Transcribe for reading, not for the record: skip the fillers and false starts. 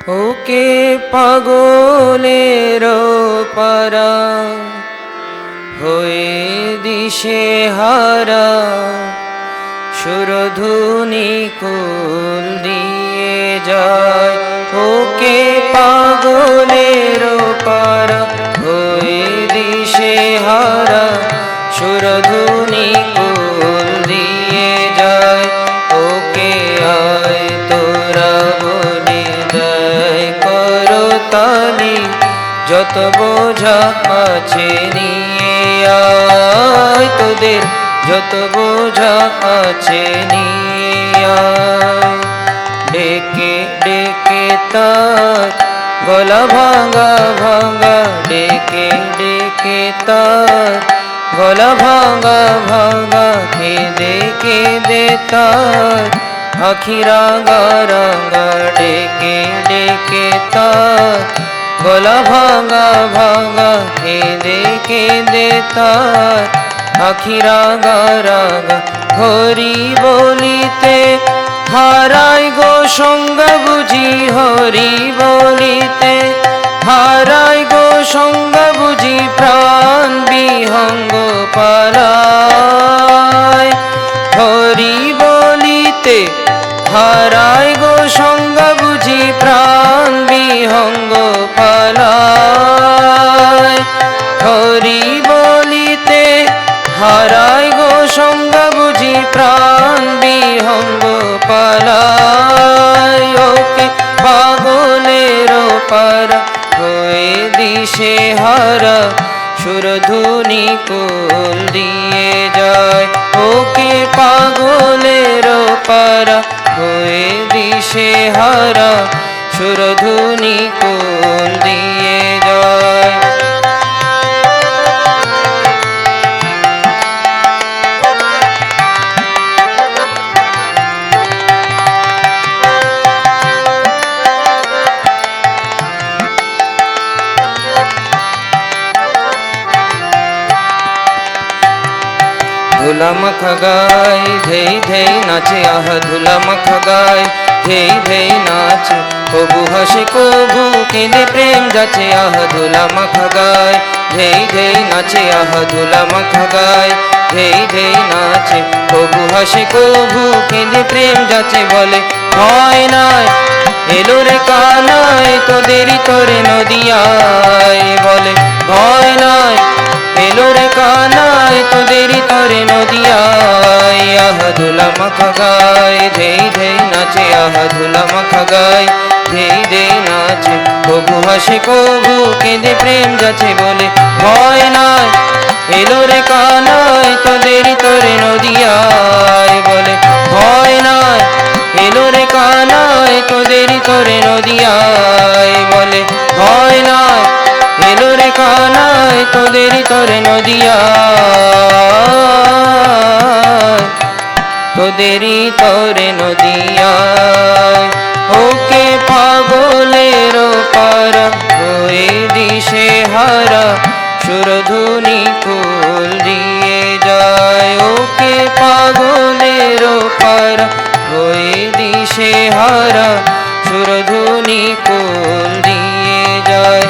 ওকে পাগলের পারা হয়ে দিশে হারা সুরধুনি কুল দিয়ে যায়। ওকে পাগলের পারা হয়ে দিশে হারা সুরধুনি কুল দিয়ে যায়। ওকে আয় তোরা বনে দেয় করতালি যত বোঝা আছে নিয়ে আয়, তোদের যত বোঝা আছে নিয়ে আয়। ডেকে ডেকে তার গলা ভাঙা ভাঙা, ডেকে ডেকে তার গলা ভাঙা ভাঙা, কেঁদে কেঁদে তার আখি রাঙা রাঙা। ডেকে ডেকে তার গলা ভাঙা ভাঙা, কেঁদে কেঁদে তার আখি রাঙা রাঙা। হরি বলিতে হারাই গো সঙ্গ বুঝি, হরি বলিতে হারাই গো সঙ্গ বুঝি, প্রাণ বিহঙ্গ পালায়। হরি বলিতে হারাই গো সঙ্গ বুঝি, প্রাণ বিহঙ্গ পালায়। হরি বলিতে হারাই গো সঙ্গ বুঝি, প্রাণ বিহঙ্গ পালায়। ওকে পাগলের পারা হয়ে দিশে হারা সুরধুনি কুল দিয়ে যায়। ওকে পাগলের পারা হয়ে দিশে হারা সুরধুনি কুল দিয়ে যায়। ধুলা মাখা গায় ধেই ধেই নাচে, আহ ধুলা মাখা গায় ধেই ধেই নাচে। কবু হাসে কবু কেঁদে প্রেম যাচ্ছে, আহ ধুলা মাখা গায় ধেই ধেই নাচে, আহ ধুলা মাখা গায় ধেই ধেই নাচে। কবু হাসে কবু কেঁদে প্রেম যাচ্ছে, বলে ভয় নাই এলো রে কানাই তোদেরই তোরে নদিয়ায়। বলে ভয় নাই এলো রে কানাই তোদেরই তোরে নদিয়ায়। আহ ধুলা মাখা গায় ধেই ধেই নাচে, আহ ধুলা মাখা গায় ধেই ধেই নাচে। কবু হাসে কবু কেঁদে প্রেম যাচ্ছে, বলে ভয় নাই এলো রে কানাই তোদেরই তোরে নদিয়ায়। বলে ভয় নাই এলো রে কানাই তোদেরই তোরে নদিয়ায়। বলে ভয় নাই এলো রে কানাই তোদেরই তোরে নদিয়ায়, তোদেরই তোরে নদিয়ায়। ওকে পাগলের পারা হয়ে দিশে হারা সুরধুনি কুল দিয়ে যায়। ওকে পাগলের পারা হয়ে দিশে হারা সুরধুনি কুল দিয়ে যায়।